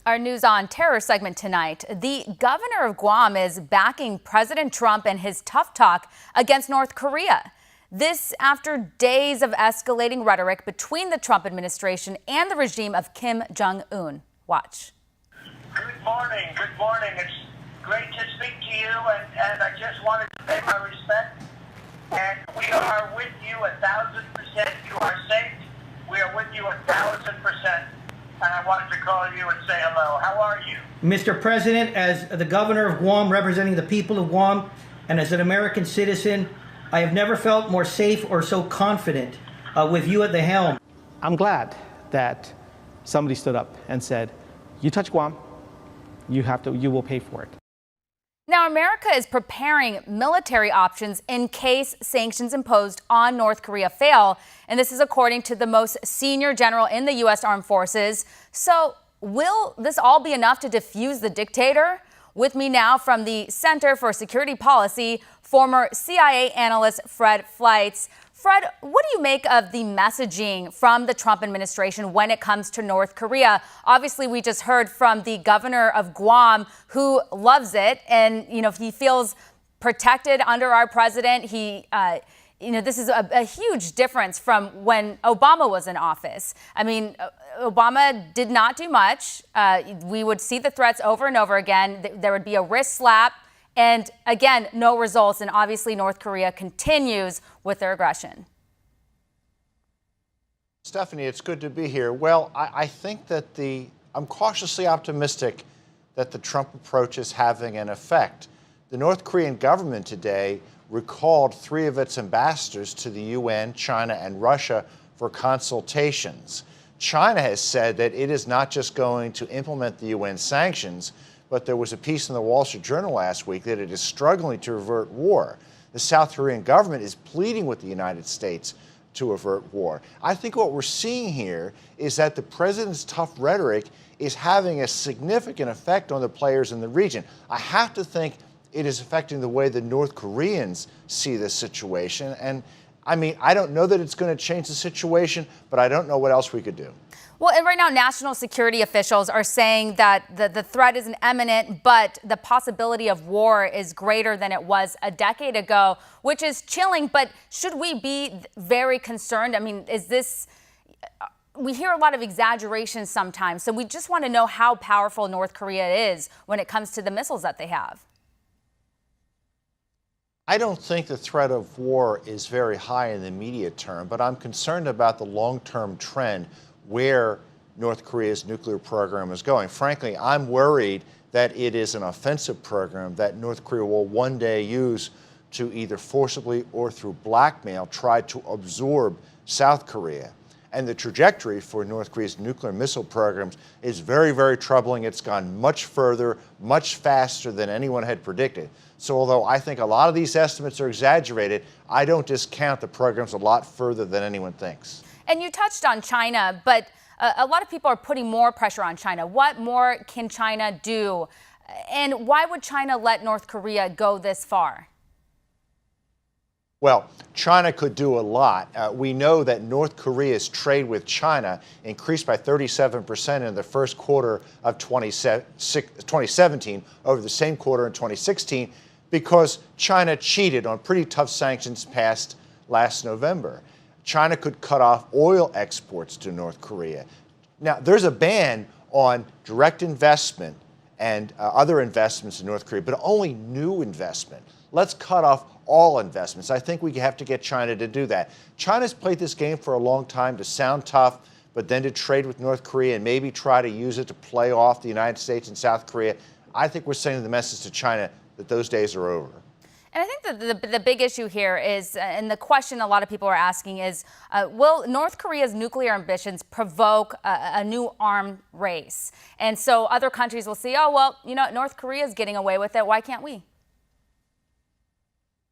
Our News on Terror segment tonight. The governor of Guam is backing President Trump and his tough talk against North Korea. This after days of escalating rhetoric between the Trump administration and the regime of Kim Jong-un. Watch. Good morning. Good morning. It's great to speak to you, and I just wanted to pay my respect. And we are with you 1,000%. You are safe. We are with you 1,000%. And I wanted to call you and say hello. How are you? Mr. President, as the governor of Guam, representing the people of Guam, and as an American citizen, I have never felt more safe or so confident with you at the helm. I'm glad that somebody stood up and said, you touch Guam, you will pay for it. Now, America is preparing military options in case sanctions imposed on North Korea fail. And this is according to the most senior general in the U.S. Armed Forces. So will this all be enough to defuse the dictator? With me now from the Center for Security Policy, former CIA analyst Fred Fleitz. Fred, what do you make of the messaging from the Trump administration when it comes to North Korea? Obviously, we just heard from the governor of Guam, who loves it, and he feels protected under our president. This is a huge difference from when Obama was in office. I mean, Obama did not do much. We would see the threats over and over again. There would be a wrist slap. And again, no results. And obviously, North Korea continues with their aggression. Stephanie, it's good to be here. Well, I think that I'm cautiously optimistic that the Trump approach is having an effect. The North Korean government today recalled 3 of its ambassadors to the UN, China, and Russia for consultations. China has said that it is not just going to implement the UN sanctions, but there was a piece in the Wall Street Journal last week that it is struggling to avert war. The South Korean government is pleading with the United States to avert war. I think what we're seeing here is that the president's tough rhetoric is having a significant effect on the players in the region. I have to think it is affecting the way the North Koreans see this situation. And I mean, I don't know that it's going to change the situation, but I don't know what else we could do. Well, and right now, national security officials are saying that the threat isn't imminent, but the possibility of war is greater than it was a decade ago, which is chilling. But should we be very concerned? I mean, we hear a lot of exaggeration sometimes. So we just want to know how powerful North Korea is when it comes to the missiles that they have. I don't think the threat of war is very high in the immediate term, but I'm concerned about the long-term trend where North Korea's nuclear program is going. Frankly, I'm worried that it is an offensive program that North Korea will one day use to either forcibly or through blackmail try to absorb South Korea. And the trajectory for North Korea's nuclear missile programs is very, very troubling. It's gone much further, much faster than anyone had predicted. So although I think a lot of these estimates are exaggerated, I don't discount the programs a lot further than anyone thinks. And you touched on China, but a lot of people are putting more pressure on China. What more can China do? And why would China let North Korea go this far? Well, China could do a lot. We know that North Korea's trade with China increased by 37% in the first quarter of 2017 over the same quarter in 2016 because China cheated on pretty tough sanctions passed last November. China could cut off oil exports to North Korea. Now, there's a ban on direct investment and other investments in North Korea, but only new investment. Let's cut off all investments. I think we have to get China to do that. China's played this game for a long time to sound tough, but then to trade with North Korea and maybe try to use it to play off the United States and South Korea. I think we're sending the message to China that those days are over. And I think that the big issue here is, and the question a lot of people are asking is, will North Korea's nuclear ambitions provoke a new arms race? And so other countries will see, oh, well, North Korea is getting away with it. Why can't we?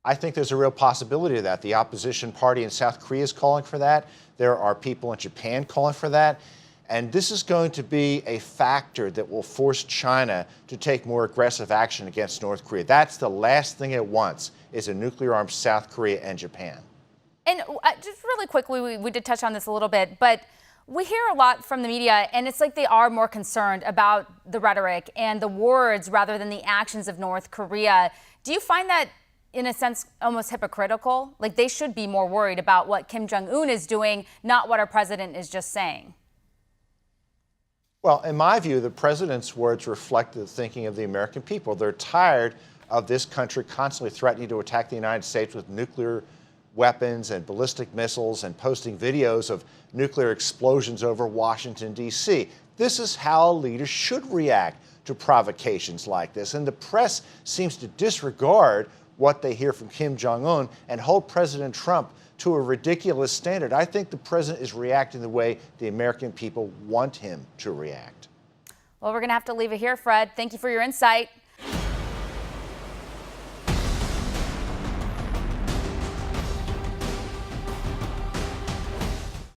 I think there's a real possibility of that. The opposition party in South Korea is calling for that. There are people in Japan calling for that. And this is going to be a factor that will force China to take more aggressive action against North Korea. That's the last thing it wants, is a nuclear-armed South Korea and Japan. And just really quickly, we did touch on this a little bit, but We hear a lot from the media, and it's like they are more concerned about the rhetoric and the words rather than the actions of North Korea. Do you find that, in a sense, almost hypocritical? Like they should be more worried about what Kim Jong-un is doing, not what our president is just saying. Well, in my view, the president's words reflect the thinking of the American people. They're tired of this country constantly threatening to attack the United States with nuclear weapons and ballistic missiles and posting videos of nuclear explosions over Washington, D.C. This is how leaders should react to provocations like this. And the press seems to disregard what they hear from Kim Jong-un and hold President Trump to a ridiculous standard. I think the president is reacting the way the American people want him to react. Well, we're going to have to leave it here, Fred. Thank you for your insight.